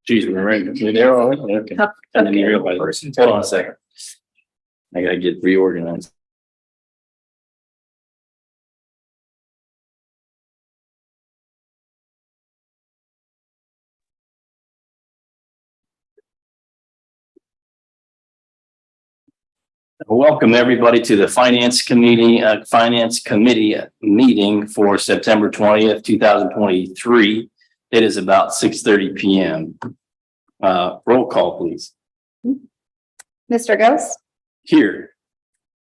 Geez, we're ready. You're there already? Okay. And then you realize, hold on a second. I gotta get reorganized. Welcome everybody to the Finance Committee meeting for September 20th, 2023. It is about 6:30 p.m. Roll call, please. Mr. Ghost, Here.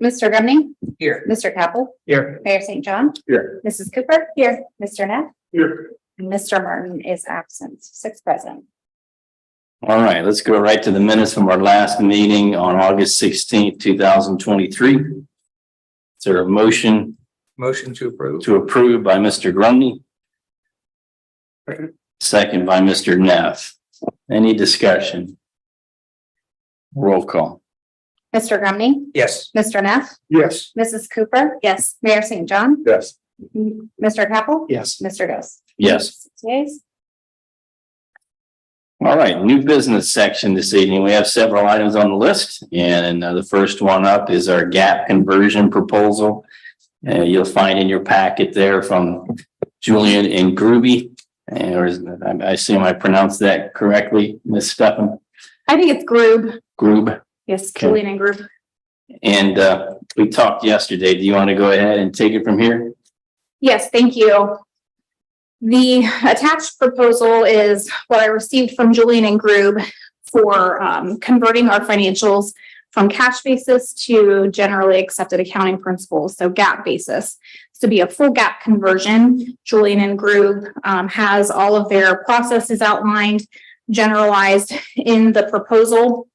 Mr. Gumney, Here. Mr. Capel, Here. Mayor St. John, Here. Mrs. Cooper, here, Mr. Neff, Here. and Mr. Martin is absent, 6 present. All right, let's go right to the minutes from our last meeting on August 16th, 2023. Is there a motion Motion to approve. to approve by Mr. Grundy? Second by Mr. Neff. Any discussion? Roll call. Mr. Gumney, Yes. Mr. Neff, Yes. Mrs. Cooper, yes, Mayor St. John, Yes. Mr. Capel, Yes. Mr. Ghost. Yes. 6 yeas. All right, new business section this evening. We have several items on the list, and the first one up is our gap conversion proposal. You'll find in your packet there from Julian and Gruby. And I assume I pronounced that correctly, Ms. Steffen? I think it's Groob, Grube. yes, Okay. Julian and Groob. And we talked yesterday. Do you want to go ahead and take it from here? Yes, thank you. The attached proposal is what I received from Julian and Groob for converting our financials from cash basis to generally accepted accounting principles, so GAAP basis. To be a full GAAP conversion, Julian and Groob has all of their processes outlined, generalized in the proposal,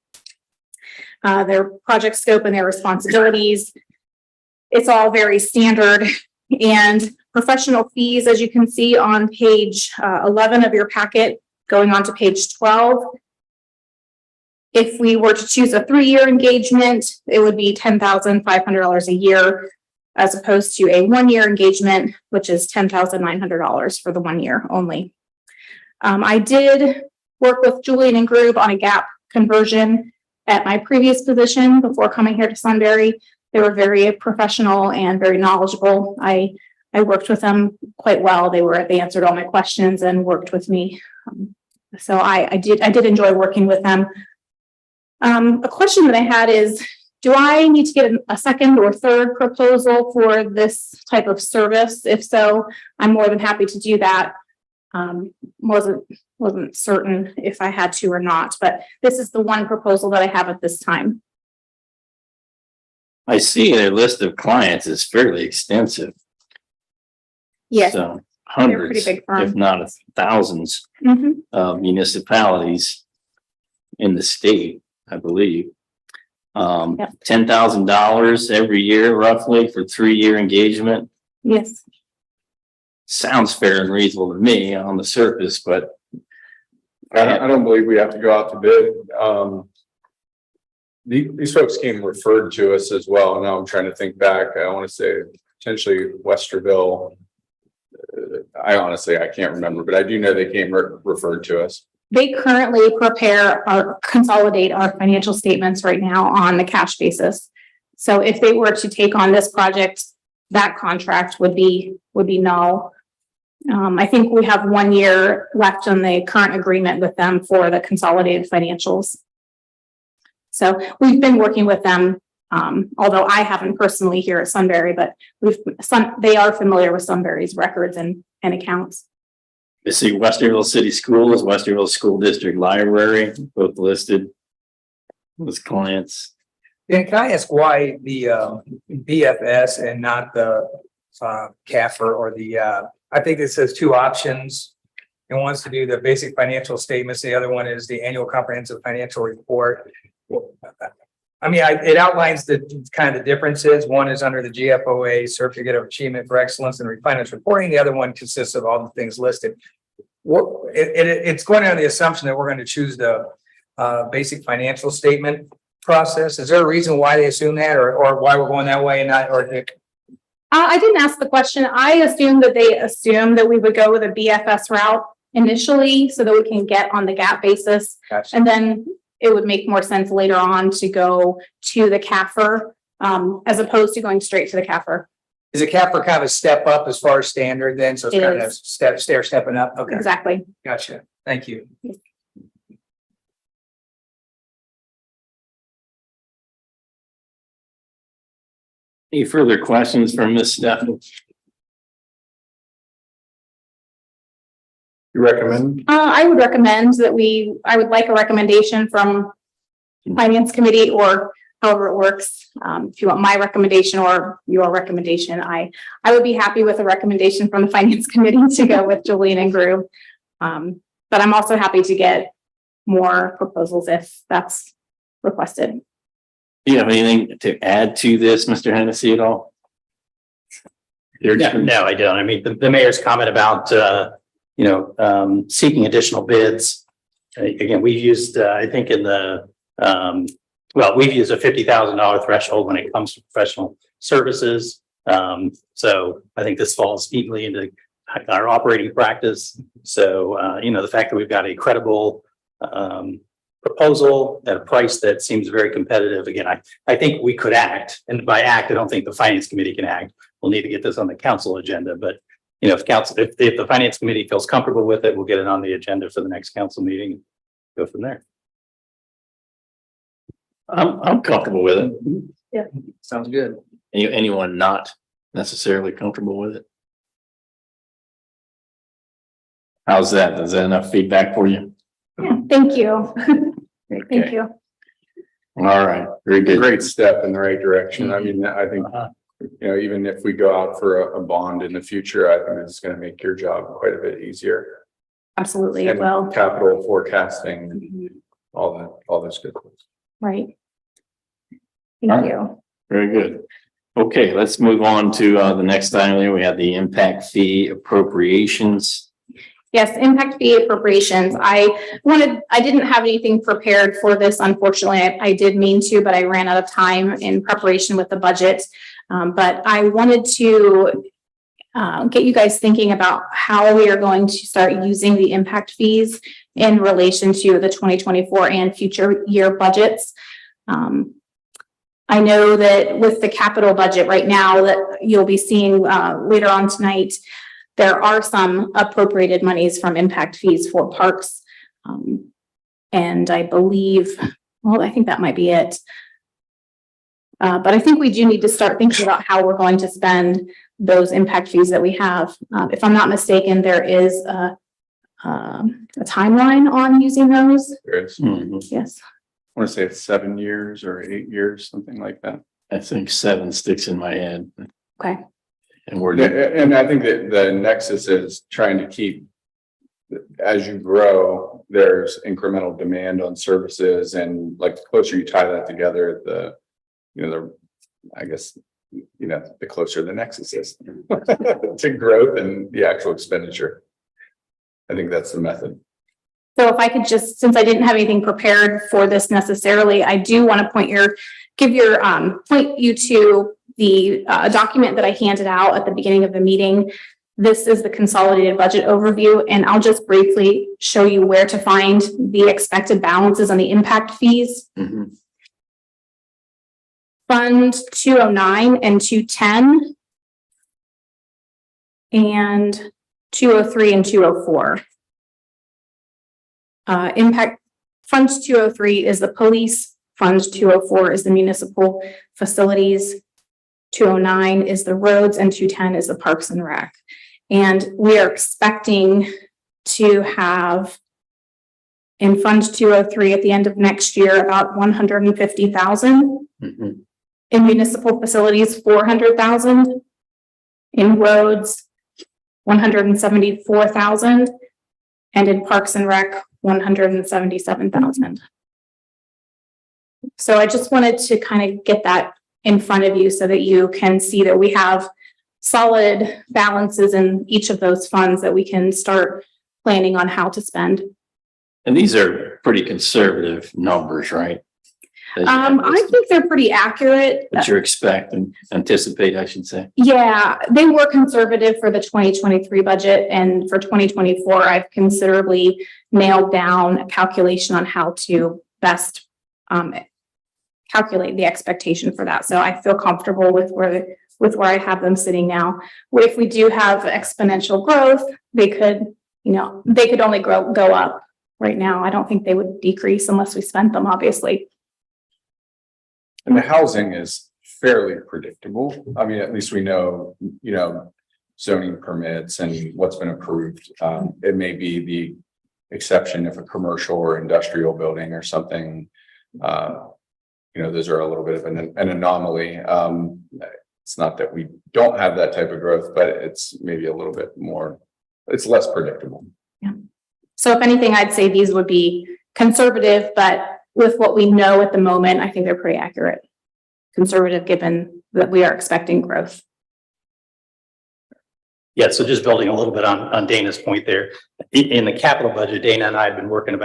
their project scope and their responsibilities. It's all very standard. And professional fees, as you can see on page 11 of your packet, going on to page 12. If we were to choose a 3-year engagement, it would be $10,500 a year, as opposed to a 1-year engagement, which is $10,900 for the 1 year only. I did work with Julian and Groob on a GAAP conversion at my previous position before coming here to Sunbury. They were very professional and very knowledgeable. I worked with them quite well. They answered all my questions and worked with me. So I did enjoy working with them. A question that I had is, do I need to get a second or third proposal for this type of service? If so, I'm more than happy to do that. Wasn't certain if I had to or not, but this is the one proposal that I have at this time. I see their list of clients is fairly extensive. Yes. So pretty hundreds, big firm. if not thousands Mhm. of municipalities in the state, I believe. Yep. $10,000 every year roughly for 3-year engagement. Yes. Sounds fair and reasonable to me on the surface, but I don't believe we have to go out to bid. These folks came referred to us as well. Now I'm trying to think back. I want to say potentially Westerville. I can't remember, but I do know they came referred to us. They currently prepare or consolidate our financial statements right now on the cash basis. So if they were to take on this project, that contract would be null. I think we have 1 year left on the current agreement with them for the consolidated financials. So we've been working with them, although I haven't personally here at Sunbury, but they are familiar with Sunbury's records and accounts. you see Westerville City Schools, Westerville School District Library, both listed as clients. And can I ask why the BFS and not the CAFR or the I think it says 2 options. It wants to do the basic financial statements. The other one is the annual comprehensive financial report. I mean, it outlines the kind of the differences. One is under the GFOA Certificate of Achievement for Excellence in Finance Reporting. The other one consists of all the things listed. It's going on the assumption that we're going to choose the basic financial statement process. Is there a reason why they assume that, or why we're going that way and not, I didn't ask the question. I assumed that they assumed that we would go with a BFS route initially so that we can get on the gap basis. Gotcha. And then it would make more sense later on to go to the CAFR, as opposed to going straight to the CAFR. Is a CAFR kind of a step up as far as standard then? So it's It kind of is. stepping up? Okay, Exactly. gotcha. Thank you. Any further questions from Ms. Steffen? You recommend? I would recommend that I would like a recommendation from Finance Committee or however it works. If you want my recommendation or your recommendation, I would be happy with a recommendation from the Finance Committee to go with Jolene and Grube. But I'm also happy to get more proposals if that's requested. Do you have anything to add to this, Mr. Hennessy, at all? No, I don't. I mean, the mayor's comment about, seeking additional bids. Again, we've used, I think in the, we've used a $50,000 threshold when it comes to professional services. So I think this falls neatly into our operating practice. So, the fact that we've got a credible, proposal at a price that seems very competitive. Again, I think we could act, and by act, I don't think the Finance Committee can act. We'll need to get this on the council agenda, but if the Finance Committee feels comfortable with it, we'll get it on the agenda for the next council meeting and go from there. I'm comfortable with it. Yeah. Sounds good. Anyone not necessarily comfortable with it? How's that? Is that enough feedback for you? Yeah, thank you. Thank Okay. you. All right, very good. Great step in the right direction. I mean, I think, even if we go out for a bond in the future, I think it's going to make your job quite a bit easier. Absolutely, it And will. capital forecasting, all those good things. Right. All Thank right. you. Very good. Okay, let's move on to the next item. There we have the impact fee appropriations. Yes, impact fee appropriations. I didn't have anything prepared for this. Unfortunately, I did mean to, but I ran out of time in preparation with the budget. But I wanted to get you guys thinking about how we are going to start using the impact fees in relation to the 2024 and future year budgets. I know that with the capital budget right now that you'll be seeing later on tonight, there are some appropriated monies from impact fees for parks. And I believe, I think that might be it. But I think we do need to start thinking about how we're going to spend those impact fees that we have. If I'm not mistaken, there is a timeline on using those. There is. Yes. I want to say it's 7 years or 8 years, something like that. I think 7 sticks in my head. Okay. And we're, And I think that the nexus is trying to keep, as you grow, there's incremental demand on services, and like the closer you tie that together, the closer the nexus is to growth and the actual expenditure. I think that's the method. So if I could just, since I didn't have anything prepared for this necessarily, I do want to point you to the document that I handed out at the beginning of the meeting. This is the consolidated budget overview, and I'll just briefly show you where to find the expected balances on the impact fees. Fund 209 and 210 and 203 and 204. Impact Fund 203 is the police, Fund 204 is the municipal facilities, 209 is the roads, and 210 is the parks and rec. And we are expecting to have in Fund 203 at the end of next year about 150,000. In municipal facilities, 400,000. In roads, 174,000. And in parks and rec, 177,000. So I just wanted to kind of get that in front of you so that you can see that we have solid balances in each of those funds that we can start planning on how to spend. and these are pretty conservative numbers, right? I think they're pretty accurate. What you expect and anticipate, I should say. Yeah, they were conservative for the 2023 budget, and for 2024, I've considerably nailed down a calculation on how to best calculate the expectation for that. So I feel comfortable with where I have them sitting now. If we do have exponential growth, they could only go up. Right now, I don't think they would decrease unless we spent them, obviously. And the housing is fairly predictable. I mean, at least we know, zoning permits and what's been approved. It may be the exception if a commercial or industrial building or something. Those are a little bit of an anomaly. It's not that we don't have that type of growth, but it's maybe a little bit more, it's less predictable. Yeah. So if anything, I'd say these would be conservative, but with what we know at the moment, I think they're pretty accurate. Conservative, given that we are expecting growth. Yeah, so just building a little bit on Dana's point there, in the capital budget, Dana and I have been working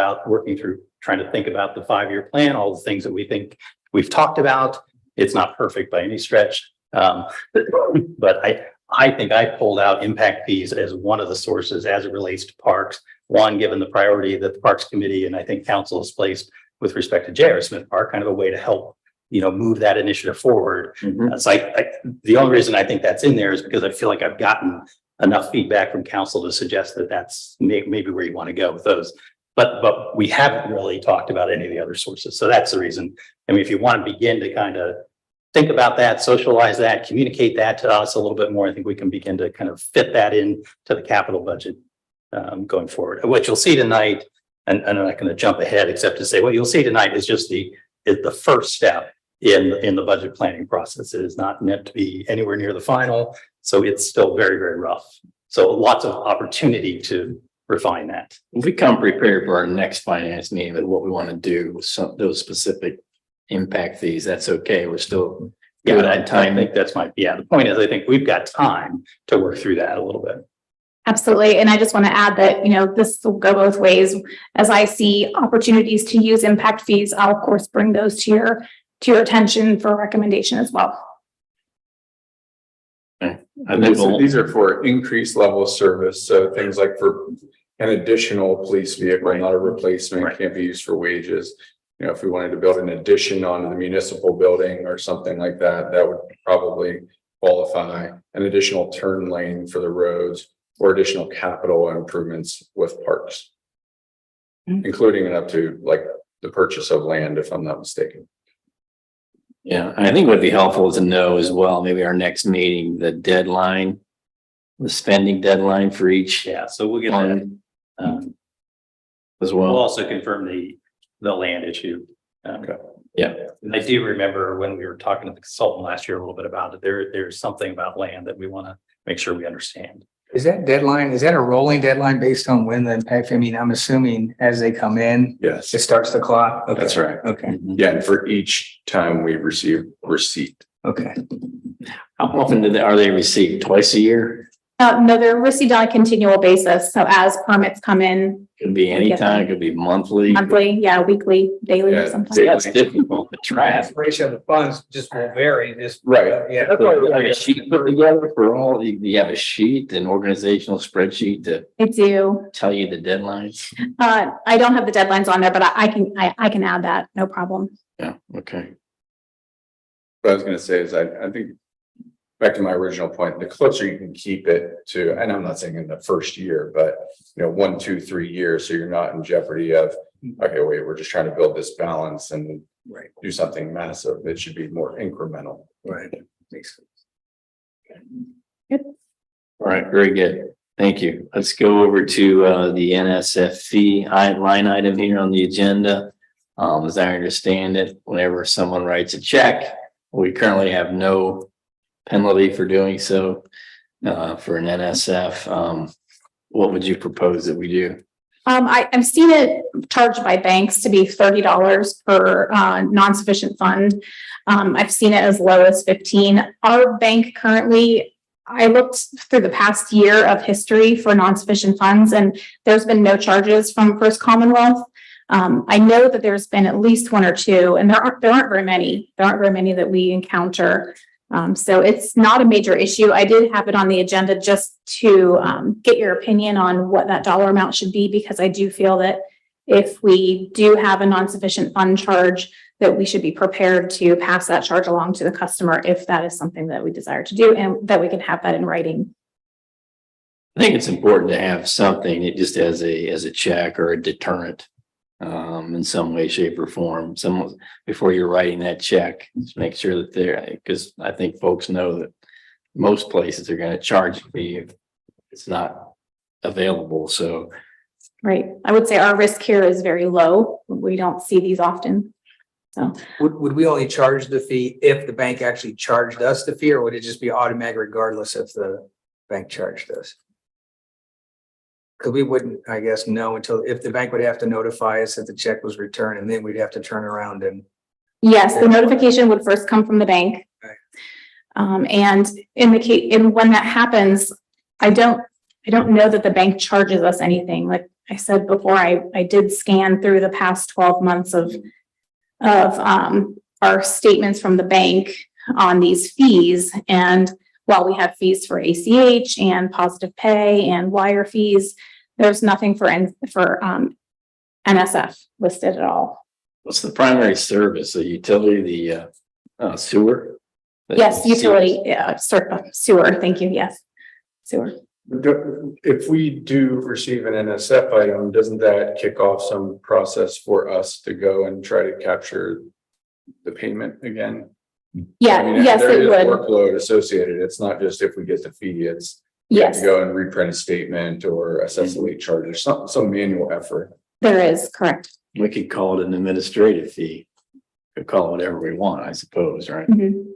through, trying to think about the 5-year plan, all the things that we think we've talked about. It's not perfect by any stretch. But I think I pulled out impact fees as one of the sources as it relates to parks. One, given the priority that the Parks Committee and I think Council has placed with respect to J.R. Smith Park, kind of a way to help, move that initiative forward. So the only reason I think that's in there is because I feel like I've gotten enough feedback from Council to suggest that that's maybe where you want to go with those. But we haven't really talked about any of the other sources. So that's the reason. I mean, if you want to begin to kind of think about that, socialize that, communicate that to us a little bit more, I think we can begin to kind of fit that in to the capital budget going forward. What you'll see tonight, and I'm not going to jump ahead except to say what you'll see tonight is just the first step in the budget planning process. It is not meant to be anywhere near the final, so it's still very, very rough. So lots of opportunity to refine that. If we come prepared for our next finance meeting with what we want to do with those specific impact fees, that's okay. We're still good on I time. think that's the point is I think we've got time to work through that a little bit. Absolutely. And I just want to add that, this will go both ways. As I see opportunities to use impact fees, I'll of course bring those to your attention for recommendation as well. I think These are for increased level of service. So things like for an additional police vehicle, not a replacement, can't be used for wages. If we wanted to build an addition on the municipal building or something like that, that would probably qualify. An additional turn lane for the roads or additional capital improvements with parks, including and up to like the purchase of land, if I'm not mistaken. Yeah, I think what'd be helpful to know as well, maybe our next meeting, the deadline, the spending deadline for each. Yeah, so we'll get fund, that. as We'll well. also confirm the land issue. Okay. Yeah. And I do remember when we were talking to the consultant last year a little bit about it, there's something about land that we want to make sure we understand. Is that a rolling deadline based on when the impact? I mean, I'm assuming as they come in, Yes, it starts the clock. Okay. that's right. Okay. Yeah, and for each time we receive receipt. Okay. How often are they received? Twice a year? No, they're received on a continual basis. So as permits come in Could be anytime, it could be monthly. monthly, weekly, daily, Yeah, sometimes. See, that's difficult to track. Ratio of the funds just will vary. Right. Yeah. That's why we have a sheet put together for all, you have a sheet, an organizational spreadsheet to I do. tell you the deadlines. I don't have the deadlines on there, but I can add that. No problem. Yeah, okay. What I was gonna say is I think back to my original point, the closer you can keep it to, and I'm not saying in the first year, but 1, 2, 3 years, so you're not in jeopardy of, okay, wait, we're just trying to build this balance and do something massive. It should be more incremental. Right. Makes sense. All right, very good. Thank you. Let's go over to the NSF fee line item here on the agenda. As I understand it, whenever someone writes a check, we currently have no penalty for doing so for an NSF. What would you propose that we do? I've seen it charged by banks to be $30 per non-sufficient fund. I've seen it as low as 15. Our bank currently, I looked through the past year of history for non-sufficient funds, and there's been no charges from First Commonwealth. I know that there's been at least one or two, and there aren't very many. There aren't very many that we encounter. So it's not a major issue. I did have it on the agenda just to get your opinion on what that dollar amount should be, because I do feel that if we do have a non-sufficient fund charge, that we should be prepared to pass that charge along to the customer if that is something that we desire to do, and that we can have that in writing. I think it's important to have something, it just as a check or a deterrent. In some way, shape or form, before you're writing that check, just make sure that because I think folks know that most places are going to charge a fee if it's not available. So, Right. I would say our risk here is very low. We don't see these often. So Would we only charge the fee if the bank actually charged us the fee, or would it just be automatic regardless if the bank charged us? Because we wouldn't, I guess, know until if the bank would have to notify us that the check was returned, and then we'd have to turn around and. yes, the notification would first come from the bank. Right. And in the case, when that happens, I don't know that the bank charges us anything. Like I said before, I did scan through the past 12 months of our statements from the bank on these fees. And while we have fees for ACH and positive pay and wire fees, there's nothing for NSF listed at all. what's the primary service? The utility, the sewer? Yes, utility, sewer, thank you, yes, sewer. If we do receive an NSF item, doesn't that kick off some process for us to go and try to capture the payment again? Yeah, I mean, yes, there it is would, workload associated. It's not just if we get the fee, it's we have yes, to go and reprint a statement or assess a late charge or some manual effort. there is, correct. We could call it an administrative fee. Could call it whatever we want, I suppose, right? Mhm.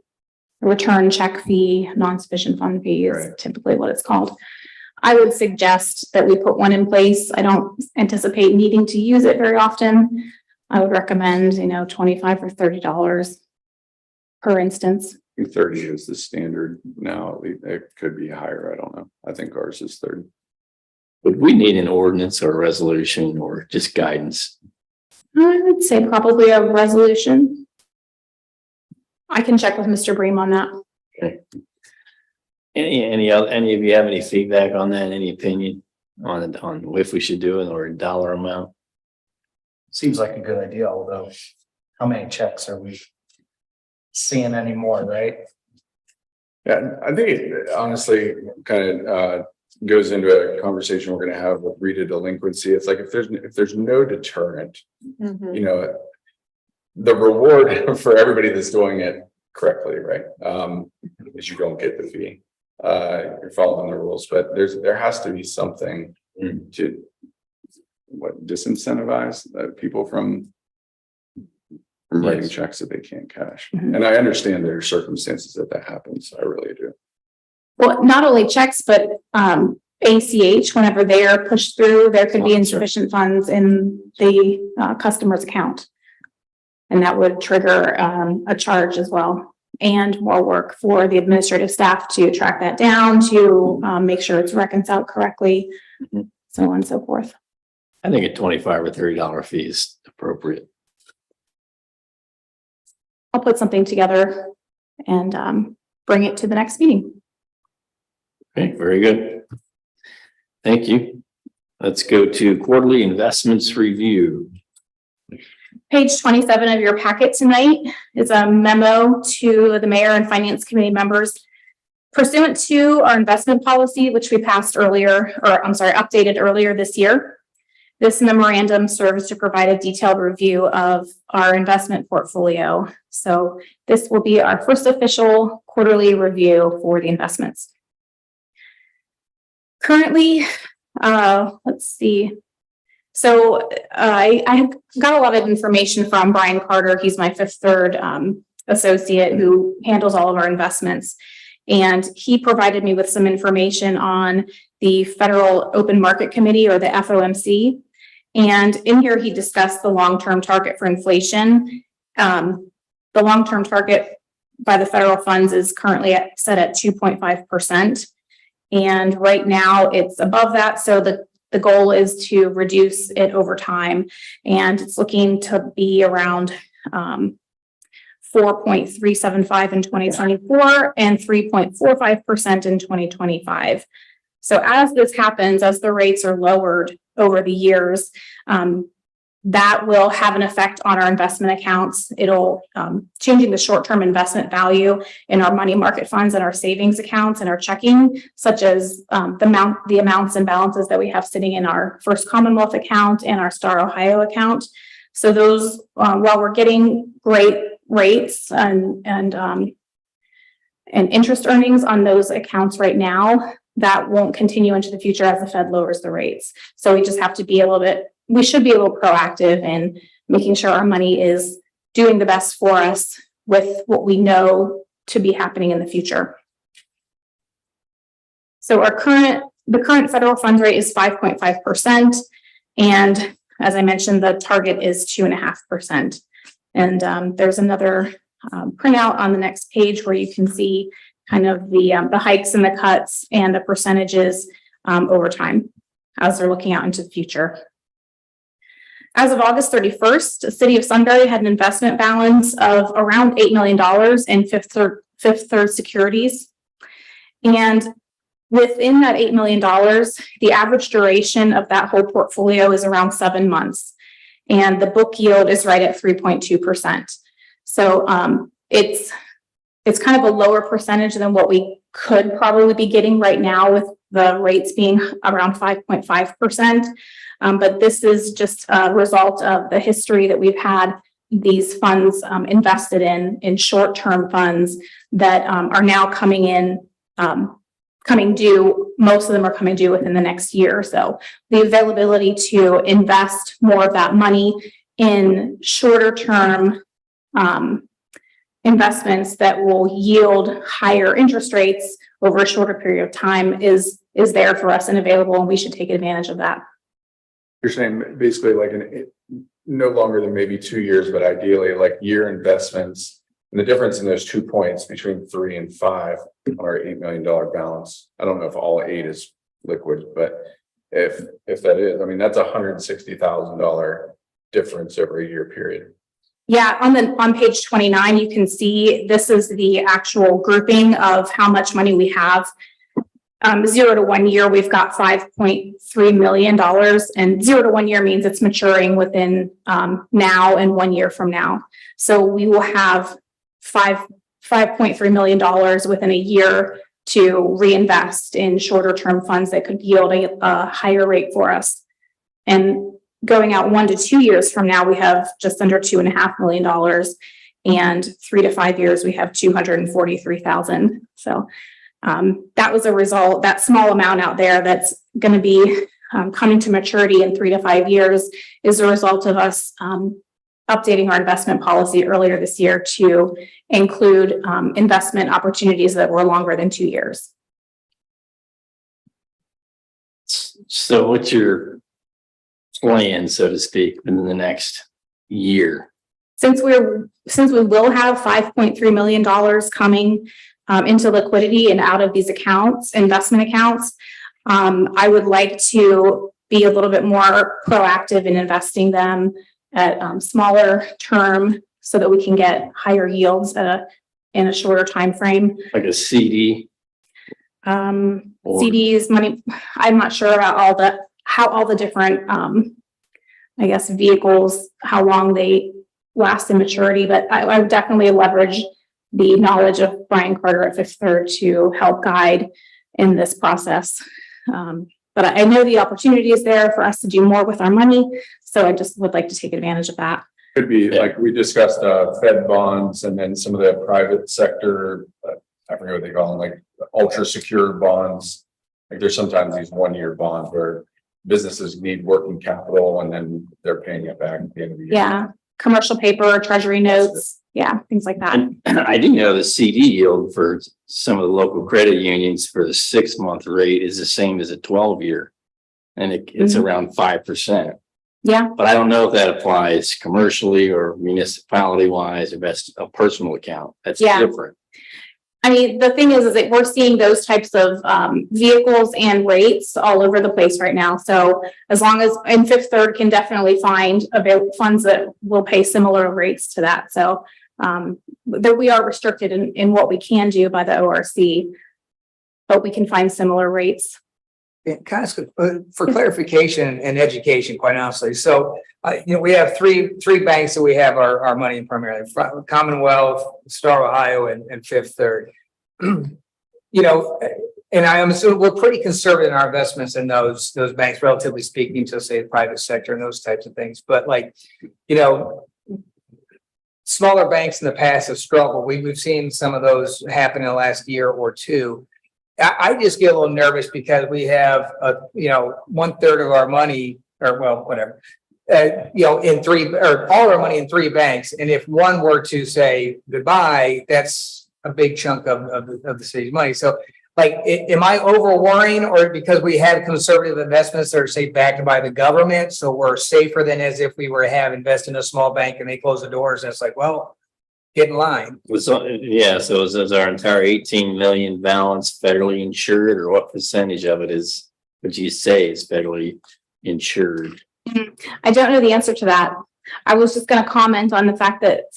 Return check fee, non-sufficient fund fee is Right. typically what it's called. I would suggest that we put one in place. I don't anticipate needing to use it very often. I would recommend, $25 or $30 per instance. 30 is the standard now. It could be higher. I don't know. I think ours is 30. Would we need an ordinance or a resolution or just guidance? I would say probably a resolution. I can check with Mr. Bream on that. Any of you have any feedback on that? Any opinion on if we should do it or a dollar amount? Seems like a good idea, although how many checks are we seeing anymore, right? Yeah, I think it honestly kind of goes into a conversation we're going to have with rate of delinquency. It's like if there's no deterrent, the reward for everybody that's doing it correctly, right? Is you don't get the fee. You're following the rules, but there has to be something to disincentivize people from writing Yes. checks that they can't cash. Mhm. And I understand there are circumstances that happens. I really do. Well, not only checks, but ACH, whenever they are pushed through, there could be Sure. insufficient funds in the customer's account. And that would trigger a charge as well, and more work for the administrative staff to track that down, to make sure it's reconciled correctly, Mhm. so on and so forth. I think a $25 or $30 fee is appropriate. I'll put something together and bring it to the next meeting. Okay, very good. Thank you. Let's go to quarterly investments review. Page 27 of your packet tonight is a memo to the mayor and finance committee members pursuant to our investment policy, which we passed updated earlier this year. This memorandum serves to provide a detailed review of our investment portfolio. So this will be our first official quarterly review for the investments. Currently, let's see. So I have got a lot of information from Brian Carter. He's my Fifth Third associate who handles all of our investments. And he provided me with some information on the Federal Open Market Committee, or the FOMC. And in here, he discussed the long-term target for inflation. The long-term target by the federal funds is currently set at 2.5%. And right now it's above that. So the the goal is to reduce it over time, and it's looking to be around 4.375 in 2024 and 3.45% in 2025. So as this happens, as the rates are lowered over the years, that will have an effect on our investment accounts. It'll changing the short-term investment value in our money market funds and our savings accounts and our checking, such as the amounts and balances that we have sitting in our First Commonwealth account and our Star Ohio account. So those, while we're getting great rates and interest earnings on those accounts right now, that won't continue into the future as the Fed lowers the rates. So we just have to be we should be a little proactive in making sure our money is doing the best for us with what we know to be happening in the future. So the current federal funds rate is 5.5%. And as I mentioned, the target is 2.5%. And there's another printout on the next page where you can see kind of the hikes and the cuts and the percentages over time as they're looking out into the future. As of August 31st, the city of Sunbury had an investment balance of around $8 million in Fifth Third securities. And within that $8 million, the average duration of that whole portfolio is around 7 months. And the book yield is right at 3.2%. So it's kind of a lower percentage than what we could probably be getting right now with the rates being around 5.5%. But this is just a result of the history that we've had these funds invested in short-term funds that are now coming due. Most of them are coming due within the next year or so. The availability to invest more of that money in shorter term investments that will yield higher interest rates over a shorter period of time is there for us and available, and we should take advantage of that. You're saying basically like no longer than maybe 2 years, but ideally like year investments. And the difference in those 2 points between 3 and 5 on our $8 million balance. I don't know if all 8 is liquid, but if that is, I mean, that's $160,000 difference over a year period. Yeah, on page 29, you can see this is the actual grouping of how much money we have. 0 to 1 year, we've got $5.3 million, and 0 to 1 year means it's maturing within now and 1 year from now. So we will have $5.3 million within a year to reinvest in shorter term funds that could yield a higher rate for us. And going out 1 to 2 years from now, we have just under $2.5 million, and 3 to 5 years, we have $243,000. So that was a result, that small amount out there that's going to be coming to maturity in 3 to 5 years is a result of us updating our investment policy earlier this year to include investment opportunities that were longer than 2 years. So what's your plan, so to speak, in the next year? Since we will have $5.3 million coming into liquidity and out of these accounts, investment accounts, I would like to be a little bit more proactive in investing them at smaller term so that we can get higher yields in a shorter time frame. Like a CD? CDs, money. I'm not sure about how all the different I guess vehicles, how long they last in maturity, but I would definitely leverage the knowledge of Brian Carter at Fifth Third to help guide in this process. But I know the opportunity is there for us to do more with our money. So I just would like to take advantage of that. Could be like we discussed Fed bonds and then some of the private sector, I forget what they call them, like ultra secure bonds. Like there's sometimes these 1 year bonds where businesses need working capital and then they're paying it back at the end of the year. Yeah, commercial paper, treasury notes, yeah, things like that. And I do know the CD yield for some of the local credit unions for the 6 month rate is the same as a 12-year. And it's around 5%. Yeah. But I don't know if that applies commercially or municipality wise, if that's a personal account. That's different. I mean, the thing is that we're seeing those types of vehicles and rates all over the place right now. So as long as, and Fifth Third can definitely find funds that will pay similar rates to that. So that we are restricted in what we can do by the ORC, but we can find similar rates. Yeah, kind of for clarification and education, quite honestly. So, we have three banks that we have our money in primarily: Commonwealth, Star Ohio, and Fifth Third. And I am assuming we're pretty conservative in our investments in those banks, relatively speaking, to say the private sector and those types of things. But smaller banks in the past have struggled. We've seen some of those happen in the last year or two. I just get a little nervous because we have, 1/3 of our money, or well, whatever, in three, or all our money in three banks. And if one were to say goodbye, that's a big chunk of the city's money. So am I over worrying, or because we have conservative investments that are, say, backed by the government, so we're safer than as if we were to have invested in a small bank and they close the doors and it's like, well, get in line. So is our entire 18 million balance federally insured, or what percentage of it would you say is federally insured? I don't know the answer to that. I was just going to comment on the fact that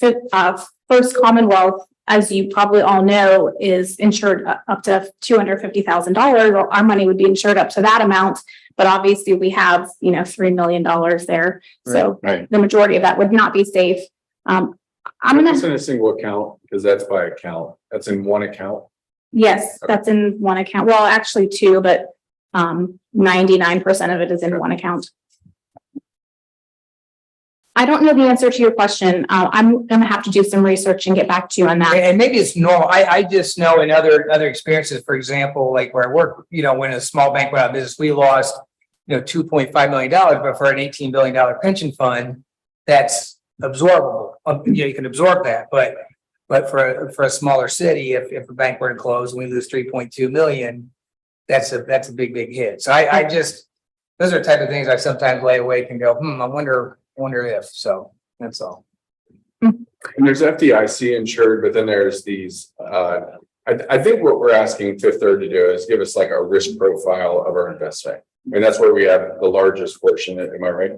First Commonwealth, as you probably all know, is insured up to $250,000. Our money would be insured up to that amount, but obviously we have, $3 million there. So Right. the majority of that would not be safe. It's in a single account, because that's by account. That's in one account. Yes, that's in one account. Well, actually two, but 99% of it is in one account. I don't know the answer to your question. I'm going to have to do some research and get back to you on that. And maybe it's normal. I just know in other experiences, for example, like where I work, when a small bank went out of business, we lost, $2.5 million, but for an $18 billion pension fund, that's absorbable. You can absorb that, but for a smaller city, if a bank were to close and we lose 3.2 million, that's a big hit. So I just, those are the type of things I sometimes lay awake and go, I wonder if. So that's all. And there's FDIC insured, but then there's these, I think what we're asking Fifth Third to do is give us like a risk profile of our investment. I mean, that's where we have the largest portion. Am I right?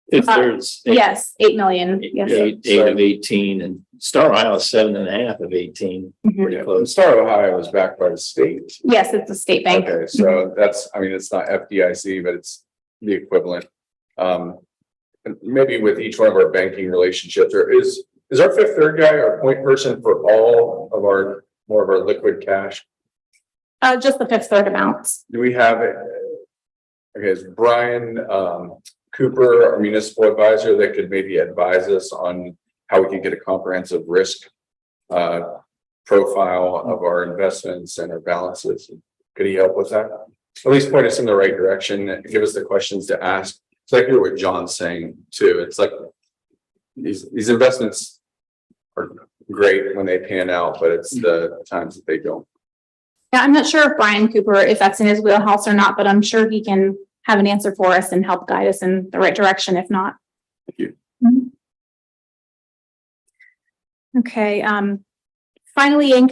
If there's Yes, 8 million. Yes. eight of 18, and Star Ohio is 7.5 of 18. Mhm. Pretty close. Star Ohio is backed by the state. Yes, it's a state bank. Okay, so that's, it's not FDIC, but it's the equivalent. And maybe with each one of our banking relationships, or is our Fifth Third guy our point person for all of our, more of our liquid cash? Just the Fifth Third amounts. Do we have it? Okay, is Brian Cooper, our municipal advisor, that could maybe advise us on how we can get a comprehensive risk profile of our investments and our balances? Could he help with that? At least point us in the right direction and give us the questions to ask. So I hear what John's saying too. It's like these investments are great when they pan out, but it's the times that they don't. Yeah, I'm not sure if Brian Cooper, if that's in his wheelhouse or not, but I'm sure he can have an answer for us and help guide us in the right direction, if not. Thank you. Mhm. Okay, finally, in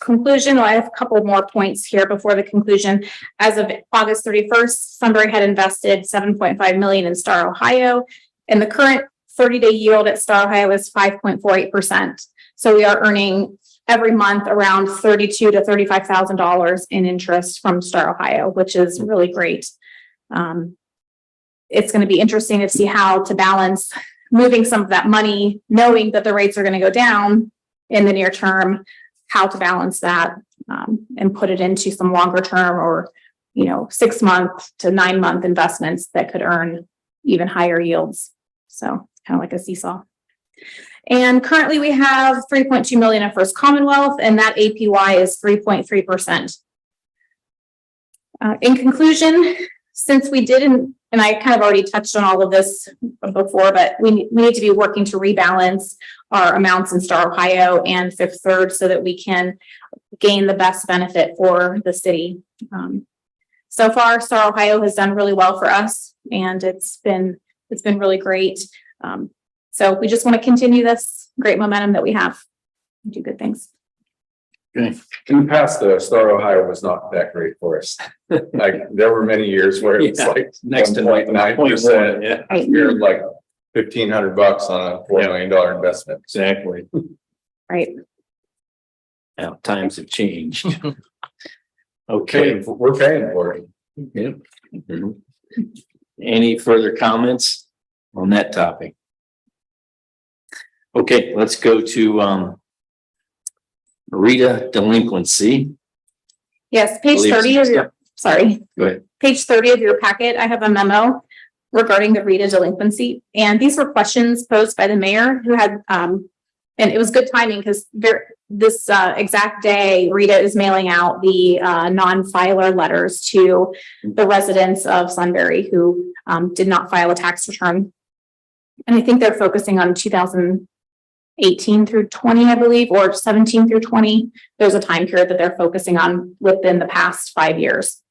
conclusion, I have a couple more points here before the conclusion. As of August 31st, Sunbury had invested $7.5 million in Star Ohio, and the current 30-day yield at Star Ohio is 5.48%. So we are earning every month around $32,000 to $35,000 in interest from Star Ohio, which is really great. It's going to be interesting to see how to balance moving some of that money, knowing that the rates are going to go down in the near term, how to balance that and put it into some longer term or, 6 month to 9 month investments that could earn even higher yields. So kind of like a seesaw. And currently we have 3.2 million in First Commonwealth, and that APY is 3.3%. In conclusion, since we didn't, and I kind of already touched on all of this before, but we need to be working to rebalance our amounts in Star Ohio and Fifth Third so that we can gain the best benefit for the city. So far, Star Ohio has done really well for us, and it's been really great. So we just want to continue this great momentum that we have and do good things. In the past, the Star Ohio was not that great for us. Like, there were many years where it was Yeah, like next to 1.9%. Yeah, Right, You're like $1,500 on a $4 million investment. exactly. right. Now, times have changed. Okay, Okay. we're paying for it. Yep. Mhm. Any further comments on that topic? Okay, let's go to Rita delinquency. Yes, page Believe- 30 of your, sorry. Go ahead. Page 30 of your packet, I have a memo regarding the Rita delinquency. And these were questions posed by the mayor who had, and it was good timing because this exact day, Rita is mailing out the non-filer letters to the residents of Sunbury who did not file a tax return. And I think they're focusing on 2018 through 20, I believe, or 17 through 20. There's a time period that they're focusing on within the past 5 years.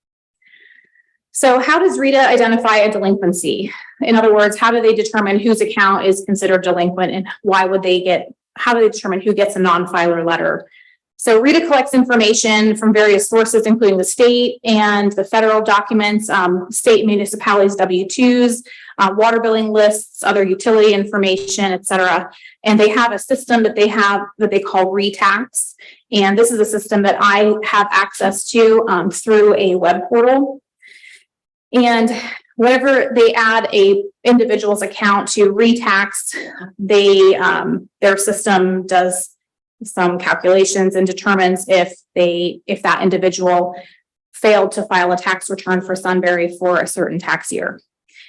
So how does Rita identify a delinquency? In other words, how do they determine whose account is considered delinquent and how do they determine who gets a non-filer letter? So Rita collects information from various sources, including the state and the federal documents, state municipalities, W-2s, water billing lists, other utility information, et cetera. And they have a system that they call Retax. And this is a system that I have access to through a web portal. And whenever they add a individual's account to Retax, their system does some calculations and determines if that individual failed to file a tax return for Sunbury for a certain tax year.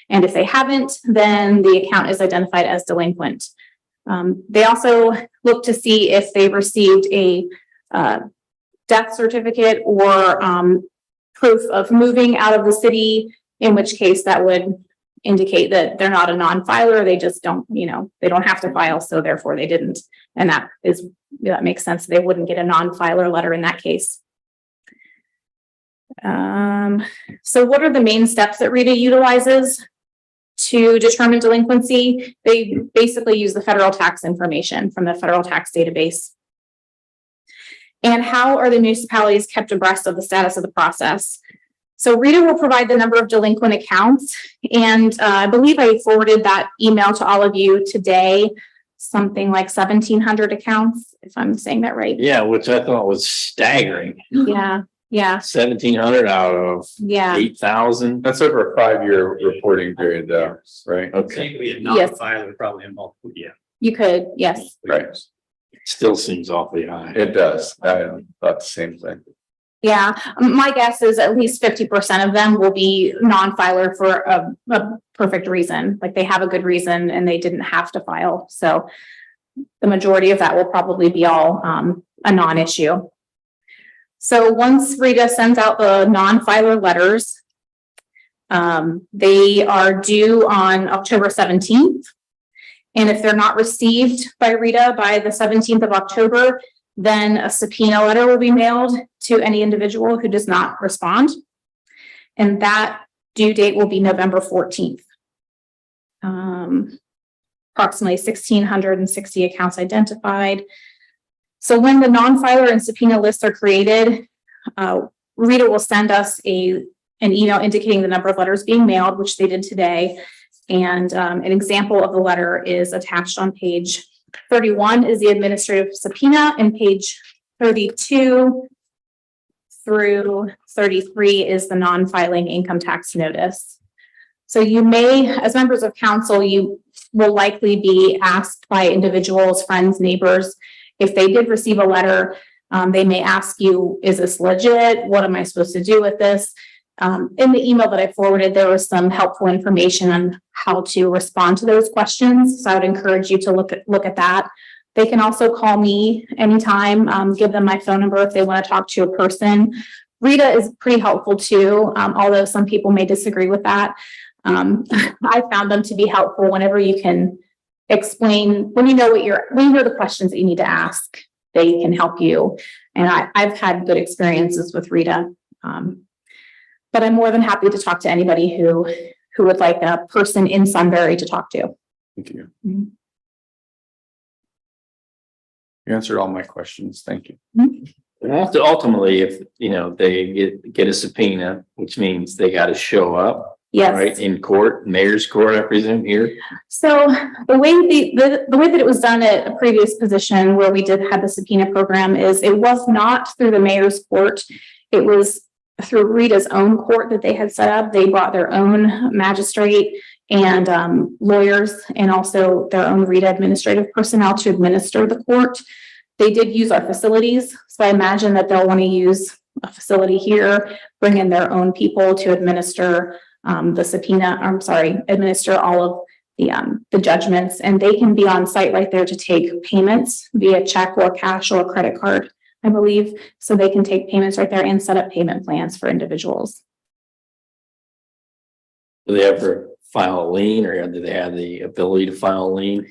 And if they haven't, then the account is identified as delinquent. They also look to see if they received a death certificate or proof of moving out of the city, in which case that would indicate that they're not a non-filer. They just don't, they don't have to file, so therefore they didn't. And that makes sense. They wouldn't get a non-filer letter in that case. So what are the main steps that Rita utilizes to determine delinquency? They basically use the federal tax information from the federal tax database. And how are the municipalities kept abreast of the status of the process? So Rita will provide the number of delinquent accounts. And I believe I forwarded that email to all of you today, something like 1,700 accounts, if I'm saying that right. Yeah, which I thought was staggering. Yeah, 1,700 out of yeah. 8,000. That's over a 5-year reporting period though, right? Okay, We had Yes. non-filer probably in multiple, yeah. You could, yes. Right. still seems awfully high. It does. I thought the same thing. Yeah, my guess is at least 50% of them will be non-filer for a perfect reason, like they have a good reason and they didn't have to file. So the majority of that will probably be all a non-issue. So once Rita sends out the non-filer letters, they are due on October 17th. And if they're not received by Rita by the 17th of October, then a subpoena letter will be mailed to any individual who does not respond. And that due date will be November 14th. Approximately 1,660 accounts identified. So when the non-filer and subpoena lists are created, Rita will send us an email indicating the number of letters being mailed, which they did today. And an example of the letter is attached on page 31 is the administrative subpoena, and page 32 through 33 is the non-filing income tax notice. So you may, as members of council, you will likely be asked by individuals, friends, neighbors, if they did receive a letter, they may ask you, is this legit? What am I supposed to do with this? In the email that I forwarded, there was some helpful information on how to respond to those questions. So I would encourage you to look at that. They can also call me anytime, give them my phone number if they want to talk to a person. Rita is pretty helpful too, although some people may disagree with that. I found them to be helpful whenever you can explain, when you know the questions that you need to ask, they can help you. And I've had good experiences with Rita. But I'm more than happy to talk to anybody who would like a person in Sunbury to talk to. Thank you. Mhm. You answered all my questions. Thank you. Ultimately, if, they get a subpoena, which means they got to show up, right, Yes. in court, mayor's court, I presume here. So the way the way that it was done at a previous position where we did have the subpoena program is it was not through the mayor's court. It was through Rita's own court that they had set up. They brought their own magistrate and lawyers and also their own Rita administrative personnel to administer the court. They did use our facilities, so I imagine that they'll want to use a facility here, bring in their own people to administer the subpoena, administer all of the judgments, and they can be on site right there to take payments via check or cash or credit card, I believe. So they can take payments right there and set up payment plans for individuals. Do they ever file a lien, or do they have the ability to file a lien?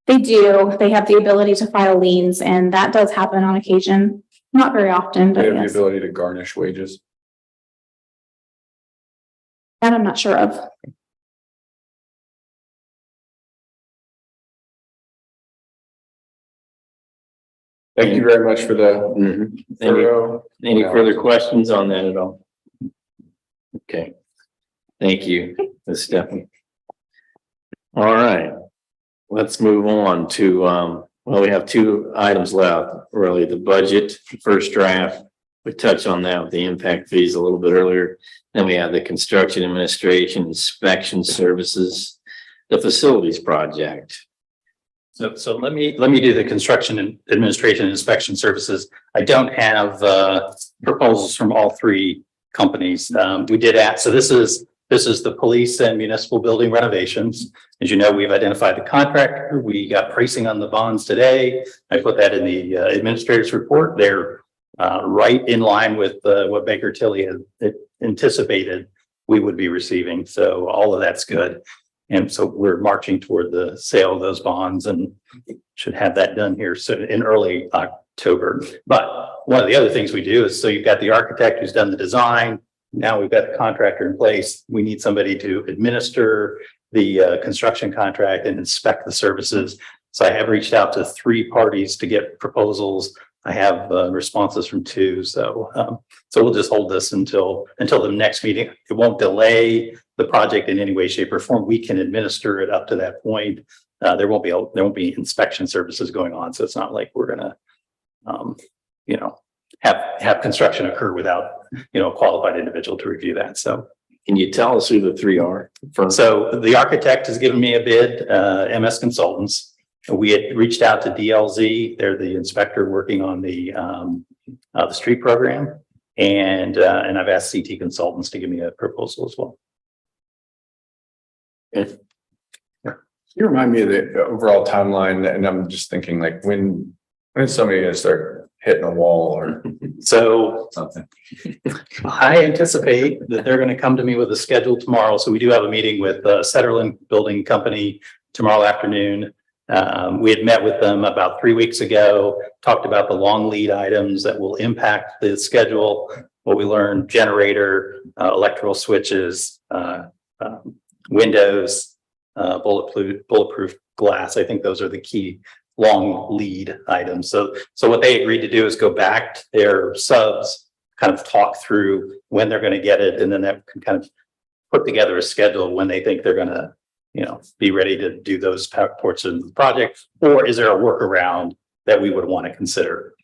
They do. They have the ability to file liens, and that does happen on occasion. Not very often, They but have the yes. ability to garnish wages. That I'm not sure of. Thank you very much for the Mhm. thorough. Any further questions on that at all? Okay. Thank you, Ms. Stephanie. All right. Let's move on to, we have two items left, really, the budget, first draft. We touched on that with the impact fees a little bit earlier. Then we have the construction administration, inspection services, the facilities project. So let me do the construction and administration and inspection services. I don't have proposals from all three companies. We did ask, so this is the police and municipal building renovations. As you know, we've identified the contractor. We got pricing on the bonds today. I put that in the administrator's report. They're right in line with what Baker Tilly had anticipated we would be receiving. So all of that's good. And so we're marching toward the sale of those bonds and should have that done here soon in early October. But one of the other things we do is, so you've got the architect who's done the design. Now we've got the contractor in place. We need somebody to administer the construction contract and inspect the services. So I have reached out to 3 parties to get proposals. I have responses from 2. So we'll just hold this until the next meeting. It won't delay the project in any way, shape, or form. We can administer it up to that point. There won't be inspection services going on. So it's not like we're gonna, have construction occur without, a qualified individual to review that. So. Can you tell us who the 3 are? So the architect has given me a bid, MS Consultants. We had reached out to DLZ. They're the inspector working on the street program. And I've asked CT Consultants to give me a proposal as well. Okay. You remind me of the overall timeline, and I'm just thinking like when is somebody gonna start hitting a wall or So something? I anticipate that they're going to come to me with a schedule tomorrow. So we do have a meeting with Setterland Building Company tomorrow afternoon. We had met with them about 3 weeks ago, talked about the long lead items that will impact the schedule. What we learned: generator, electrical switches, windows, bulletproof glass. I think those are the key long lead items. So what they agreed to do is go back to their subs, kind of talk through when they're going to get it, and then that can kind of put together a schedule when they think they're going to, be ready to do those portions of the project. Or is there a workaround that we would want to consider?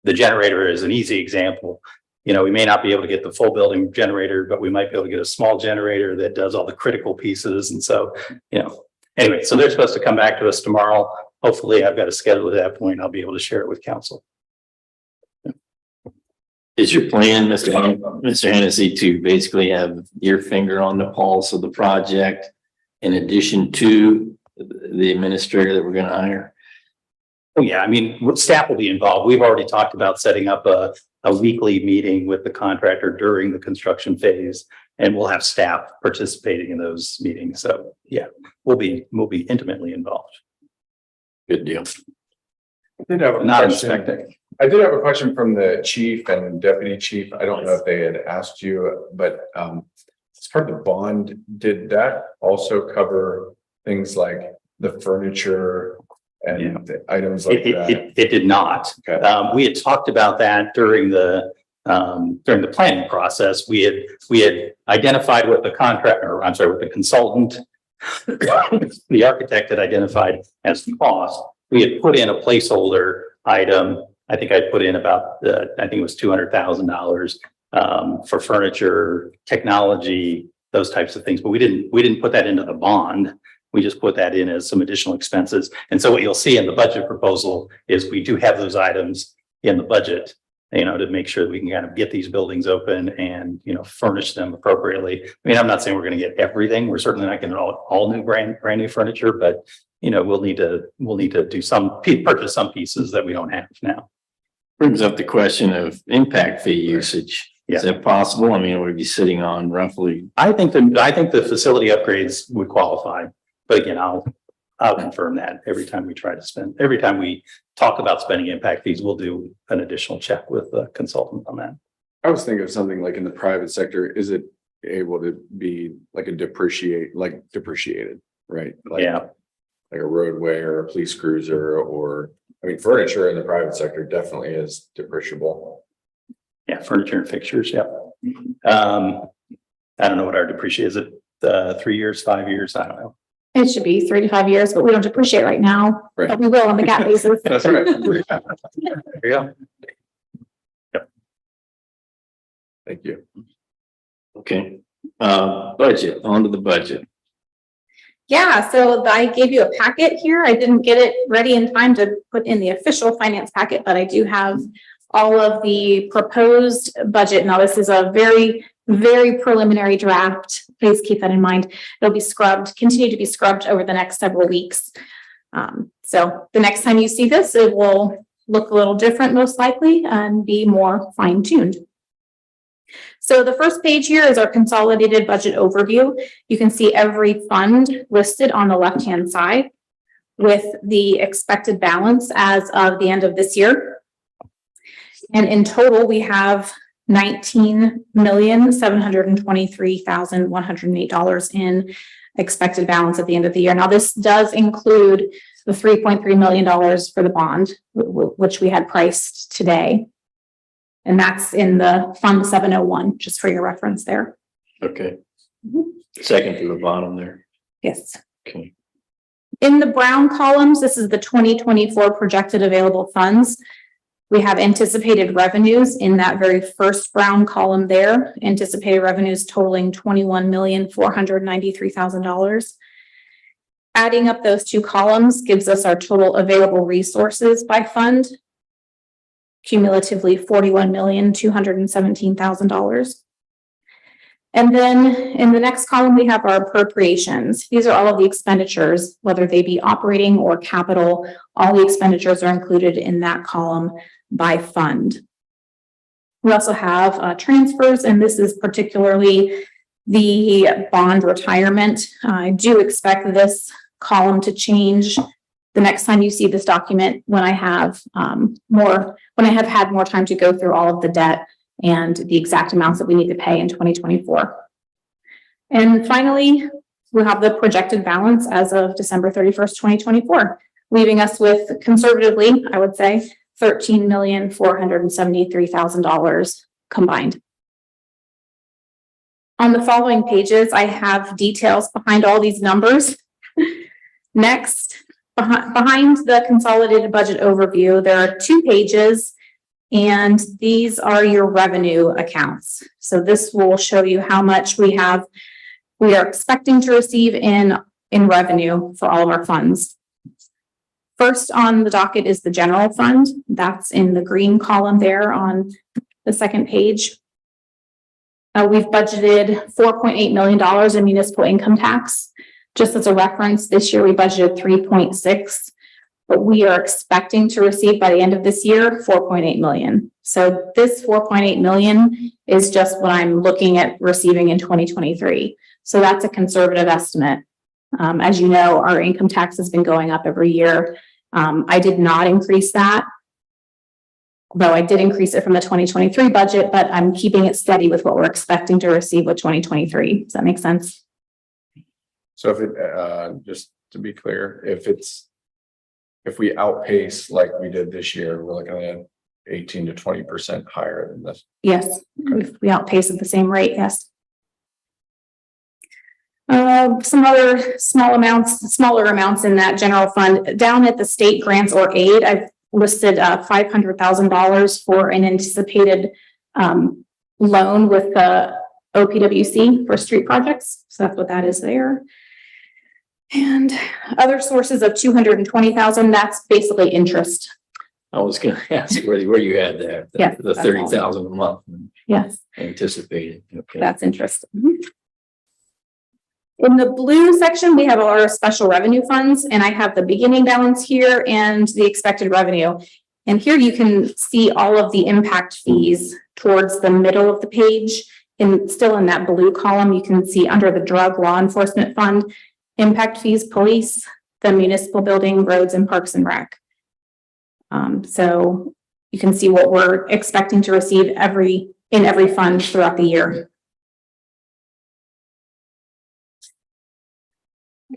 The generator is an easy example. We may not be able to get the full building generator, but we might be able to get a small generator that does all the critical pieces. And so, anyway, so they're supposed to come back to us tomorrow. Hopefully I've got a schedule at that point. I'll be able to share it with council. Is your plan, Mr. Hennessy, to basically have your finger on the pulse of the project in addition to the administrator that we're going to hire? Oh, yeah. I mean, staff will be involved. We've already talked about setting up a weekly meeting with the contractor during the construction phase, and we'll have staff participating in those meetings. So yeah, we'll be intimately involved. Good deal. I did have a Not question. inspecting. I did have a question from the chief and deputy chief. I don't know if they had asked you, but as part of the bond, did that also cover things like the furniture and items like that? It did not. Okay. We had talked about that during the planning process. We had identified what the contractor, I'm sorry, what the consultant, the architect had identified as the cost. We had put in a placeholder item. I think I put in about, I think it was $200,000 for furniture, technology, those types of things, but we didn't put that into the bond. We just put that in as some additional expenses. And so what you'll see in the budget proposal is we do have those items in the budget, to make sure that we can kind of get these buildings open and, furnish them appropriately. I mean, I'm not saying we're going to get everything. We're certainly not getting all new brand new furniture, but, we'll need to do purchase some pieces that we don't have now. Brings up the question of impact fee usage. Is that possible? I mean, we'd be sitting on roughly. I think the facility upgrades would qualify, but again, I'll confirm that every time we talk about spending impact fees, we'll do an additional check with the consultant on that. I was thinking of something like in the private sector, is it able to be like depreciated, right? Yeah. Like a roadway or a police cruiser furniture in the private sector definitely is depreciable. Yeah, furniture and fixtures, yeah. I don't know what our depreciation is. It 3 years, 5 years? I don't know. It should be 3 to 5 years, but we don't depreciate right now, Right. but we will on the gap basis. That's right. There you go. Thank you. Okay. Budget, onto the budget. Yeah, so I gave you a packet here. I didn't get it ready in time to put in the official finance packet, but I do have all of the proposed budget. Now, this is a very, very preliminary draft. Please keep that in mind. It'll be scrubbed, continue to be scrubbed over the next several weeks. So the next time you see this, it will look a little different, most likely, and be more fine-tuned. So the first page here is our consolidated budget overview. You can see every fund listed on the left-hand side with the expected balance as of the end of this year. And in total, we have $19,723,108 in expected balance at the end of the year. Now, this does include the $3.3 million for the bond, which we had priced today. And that's in the Fund 701, just for your reference there. Okay. Second to the bottom there. Yes. Okay. In the brown columns, this is the 2024 projected available funds. We have anticipated revenues in that very first brown column there, anticipated revenues totaling $21,493,000. Adding up those two columns gives us our total available resources by fund, cumulatively $41,217,000. And then in the next column, we have our appropriations. These are all of the expenditures, whether they be operating or capital. All the expenditures are included in that column by fund. We also have transfers, and this is particularly the bond retirement. I do expect this column to change the next time you see this document, when I have had more time to go through all of the debt and the exact amounts that we need to pay in 2024. And finally, we'll have the projected balance as of December 31st, 2024, leaving us with, conservatively, I would say, $13,473,000 combined. On the following pages, I have details behind all these numbers. Next, behind the consolidated budget overview, there are 2 pages, and these are your revenue accounts. So this will show you how much we are expecting to receive in revenue for all of our funds. First on the docket is the general fund. That's in the green column there on the second page. We've budgeted $4.8 million in municipal income tax. Just as a reference, this year we budgeted 3.6, but we are expecting to receive by the end of this year, 4.8 million. So this 4.8 million is just what I'm looking at receiving in 2023. So that's a conservative estimate. As you know, our income tax has been going up every year. I did not increase that, though I did increase it from the 2023 budget, but I'm keeping it steady with what we're expecting to receive with 2023. Does that make sense? So if it, just to be clear, if it's if we outpace like we did this year, we're looking at 18 to 20% higher than this. Yes, if we outpace at the same rate, yes. Some other smaller amounts in that general fund, down at the state grants or aid, I've listed $500,000 for an anticipated loan with the OPWC for street projects. So that's what that is there. And other sources of 220,000, that's basically interest. I was gonna ask where you had that. Yeah, The that's all. 30,000 a month Yes, anticipated. Okay. that's interest. In the blue section, we have our special revenue funds, and I have the beginning balance here and the expected revenue. And here you can see all of the impact fees towards the middle of the page. And still in that blue column, you can see under the drug law enforcement fund, impact fees, police, the municipal building, roads, and parks and rec. So you can see what we're expecting to receive in every fund throughout the year.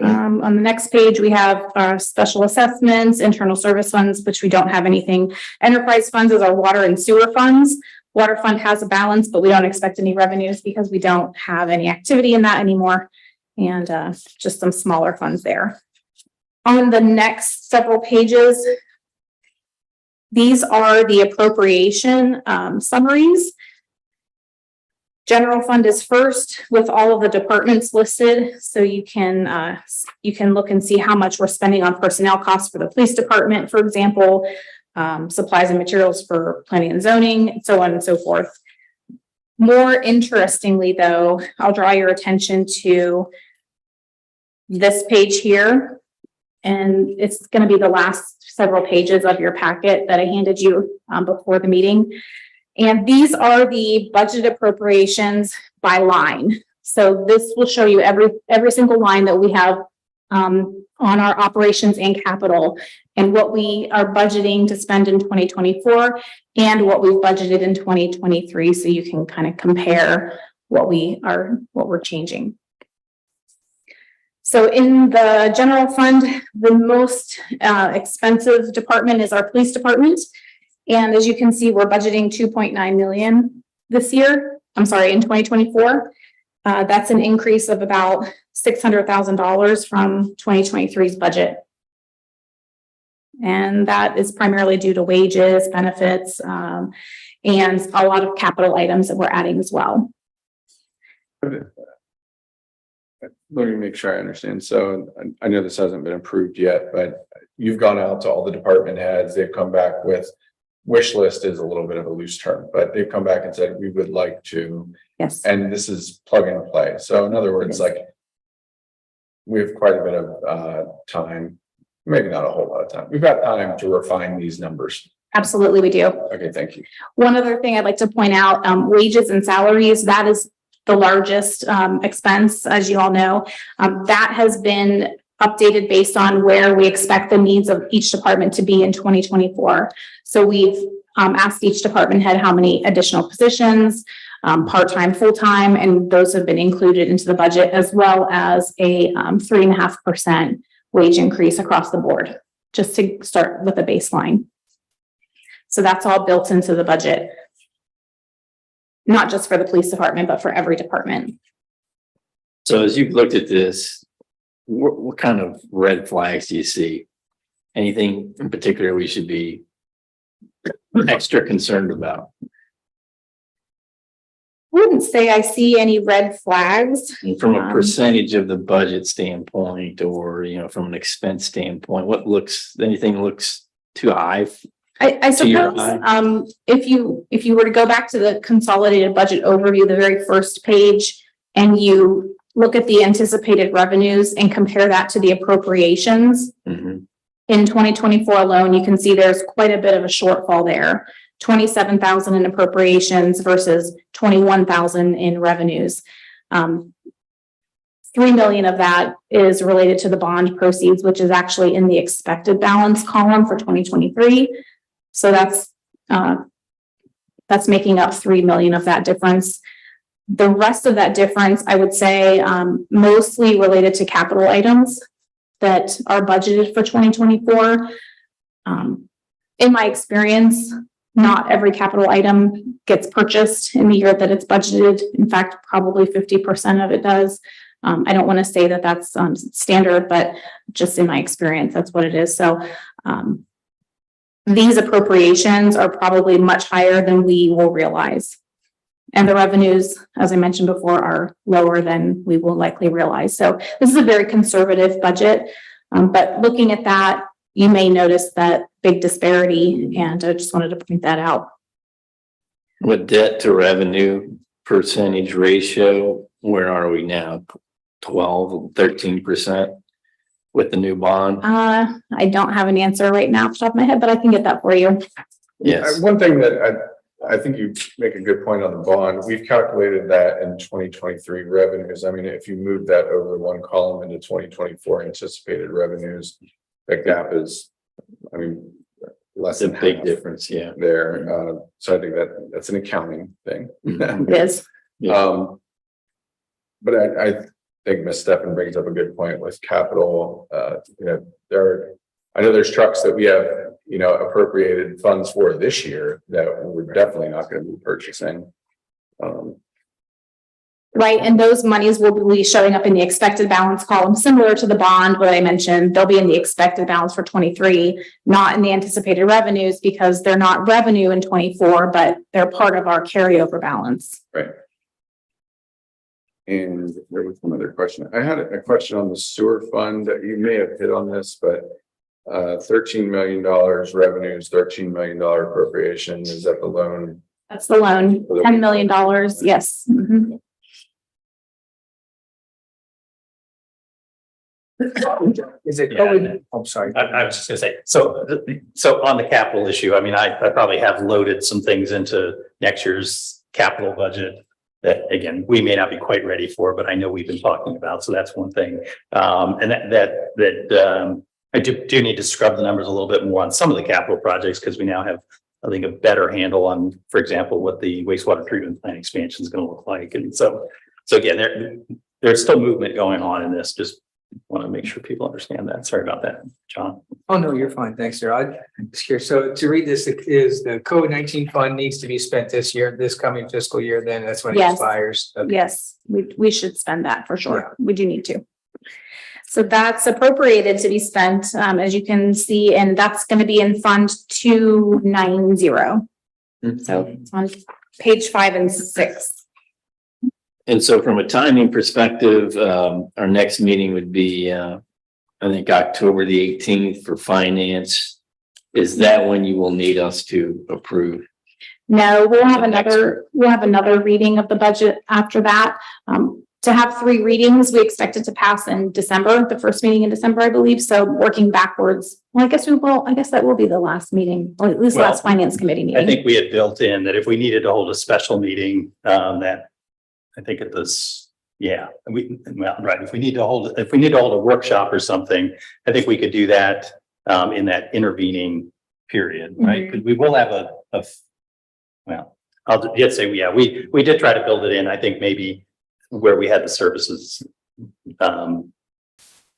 On the next page, we have our special assessments, internal service funds, which we don't have anything. Enterprise funds is our water and sewer funds. Water fund has a balance, but we don't expect any revenues because we don't have any activity in that anymore. And just some smaller funds there. On the next several pages, these are the appropriation summaries. General fund is first with all of the departments listed. So you can look and see how much we're spending on personnel costs for the police department, for example, supplies and materials for planning and zoning, so on and so forth. More interestingly, though, I'll draw your attention to this page here. And it's going to be the last several pages of your packet that I handed you before the meeting. And these are the budget appropriations by line. So this will show you every single line that we have on our operations and capital, and what we are budgeting to spend in 2024 and what we've budgeted in 2023. So you can kind of compare what we're changing. So in the general fund, the most expensive department is our police department. And as you can see, we're budgeting 2.9 million this year. I'm sorry, in 2024. That's an increase of about $600,000 from 2023's budget. And that is primarily due to wages, benefits, and a lot of capital items that we're adding as well. Let me make sure I understand. So I know this hasn't been approved yet, but you've gone out to all the department heads. They've come back with wish list is a little bit of a loose term, but they've come back and said, we would like to. Yes. And this is plug and play. So in other words, like we have quite a bit of time, maybe not a whole lot of time. We've got time to refine these numbers. Absolutely, we do. Okay, thank you. One other thing I'd like to point out, wages and salaries, that is the largest expense, as you all know. That has been updated based on where we expect the needs of each department to be in 2024. So we've asked each department head how many additional positions, part-time, full-time, and those have been included into the budget, as well as a 3.5% wage increase across the board, just to start with a baseline. So that's all built into the budget, not just for the police department, but for every department. So as you've looked at this, what kind of red flags do you see? Anything in particular we should be extra concerned about? I wouldn't say I see any red flags. From a percentage of the budget standpoint, or, from an expense standpoint, anything looks too high? I To your suppose, if you were to go back to the consolidated budget overview, the very first page, and you look at the anticipated revenues and compare that to the appropriations in 2024 alone, you can see there's quite a bit of a shortfall there. 27,000 in appropriations versus 21,000 in revenues. 3 million of that is related to the bond proceeds, which is actually in the expected balance column for 2023. So that's making up 3 million of that difference. The rest of that difference, I would say, mostly related to capital items that are budgeted for 2024. In my experience, not every capital item gets purchased in the year that it's budgeted. In fact, probably 50% of it does. I don't want to say that that's standard, but just in my experience, that's what it is. So these appropriations are probably much higher than we will realize. And the revenues, as I mentioned before, are lower than we will likely realize. So this is a very conservative budget. But looking at that, you may notice that big disparity, and I just wanted to point that out. With debt to revenue percentage ratio, where are we now? 12, 13% with the new bond? I don't have an answer right now off the top of my head, but I can get that for you. Yes. One thing that I think you make a good point on the bond. We've calculated that in 2023 revenues. I mean, if you move that over one column into 2024 anticipated revenues, the gap is, I mean, less It's a than big half difference, yeah. there. So I think that's an accounting thing. It is. But I think Ms. Steffen brings up a good point with capital. I know there's trucks that we have, appropriated funds for this year that we're definitely not going to be purchasing. Right, and those monies will be showing up in the expected balance column, similar to the bond, what I mentioned. They'll be in the expected balance for 23, not in the anticipated revenues, because they're not revenue in 24, but they're part of our carryover balance. Right. And there was one other question. I had a question on the sewer fund that you may have hit on this, but $13 million revenues, $13 million appropriation. Is that the loan? That's the loan, $10 million, yes. Mhm. Is it? Yeah. I'm sorry. I was just gonna say, so on the capital issue, I mean, I probably have loaded some things into next year's capital budget that, again, we may not be quite ready for, but I know we've been talking about, so that's one thing. And I do need to scrub the numbers a little bit more on some of the capital projects, because we now have, I think, a better handle on, for example, what the wastewater treatment plant expansion is going to look like. And so again, there's still movement going on in this. Just want to make sure people understand that. Sorry about that, John. Oh, no, you're fine. Thanks, sir. I'm just curious. So to read this, is the COVID-19 fund needs to be spent this year, this coming fiscal year, then that's when it Yes. expires. Okay. Yes, we should spend that for sure. Yeah. We do need to. So that's appropriated to be spent, as you can see, and that's going to be in Fund 290. So it's on page 5 and 6. And so from a timing perspective, our next meeting would be, I think, October the 18th for finance. Is that when you will need us to approve? No, we'll have The next another reading of the budget after that. To have 3 readings, we expect it to pass in December, the first meeting in December, I believe. So working backwards, well, I guess that will be the last meeting, or at least Well, last finance committee meeting. I think we had built in that if we needed to hold a special meeting, that I think at this, right. If we need to hold a workshop or something, I think we could do that in that intervening period, right? Because we will have I'll just say, we did try to build it in. I think maybe where we had the services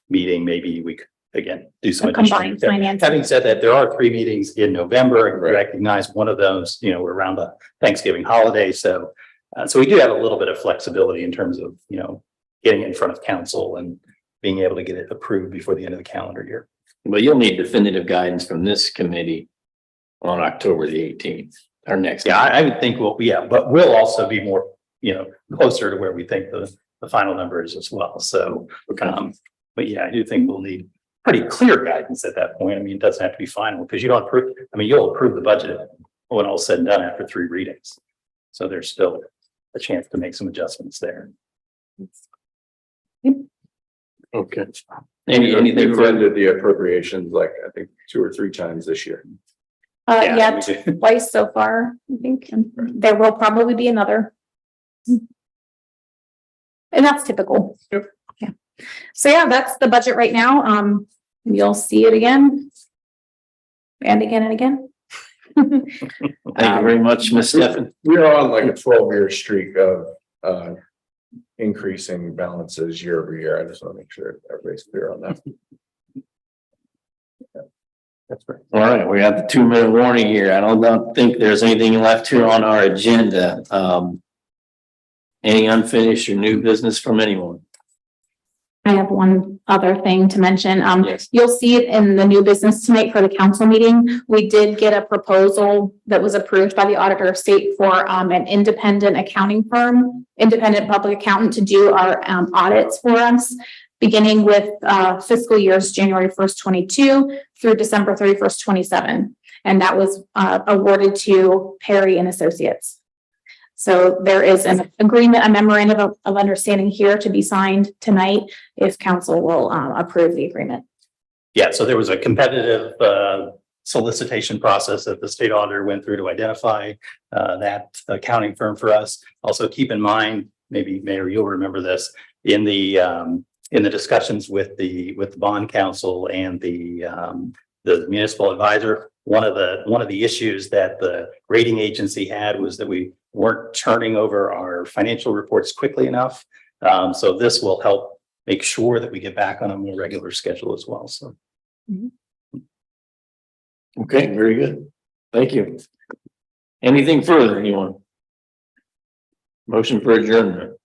meeting, maybe we could again do some A combined finance. Having said that, there are 3 meetings in November, and we Right. recognize one of those, we're around the Thanksgiving holiday. So we do have a little bit of flexibility in terms of, getting in front of council and being able to get it approved before the end of the calendar year. Well, you'll need definitive guidance from this committee on October the 18th, our next. Yeah, I would think but we'll also be more, closer to where we think the final number is as well. So, but yeah, I do think we'll need pretty clear guidance at that point. I mean, it doesn't have to be final, because you don't approve, you'll approve the budget when all's said and done after 3 readings. So there's still a chance to make some adjustments there. Okay. Anything Anything further? amended the appropriations, like I think 2 or 3 times this year. Yeah, we do. twice so far, I think. And there will probably be another. And that's typical. Yeah. So yeah, that's the budget right now. You'll see it again. And again and again. Thank you very much, Ms. Steffen. We are on like a 12-year streak of increasing balances year over year. I just want to make sure everybody's clear on that. That's right. All right, we got the 2-minute warning here. I don't think there's anything left here on our agenda. Any unfinished or new business from anyone? I have one other thing to mention. Yes. You'll see it in the new business tonight for the council meeting. We did get a proposal that was approved by the auditor of state for an independent accounting firm, independent public accountant to do our audits for us, beginning with fiscal years January 1st, 22 through December 31st, 27. And that was awarded to Perry and Associates. So there is an agreement, a memorandum of understanding here to be signed tonight if council will approve the agreement. Yeah, so there was a competitive solicitation process that the state auditor went through to identify that accounting firm for us. Also, keep in mind, maybe Mayor, you'll remember this, in the discussions with the bond council and the municipal advisor, one of the issues that the rating agency had was that we weren't turning over our financial reports quickly enough. So this will help make sure that we get back on a more regular schedule as well. So. Okay, very good. Thank you. Anything further, anyone? Motion for adjournment.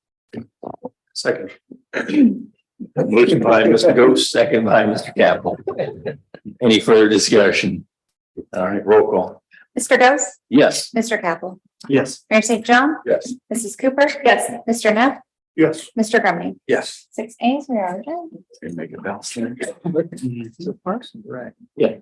Second. Motion by Mr. Ghost, second by Mr. Capel. Any further discussion? All right, roll call. Mr. Ghost, Yes. Mr. Capel, Yes. Mayor St. John, Yes. Mrs. Cooper. Yes. Mr. Neff, Yes. Mr. Grumney, Yes. 6 A's, we are adjourned. Make a bounce there. Right. Yeah.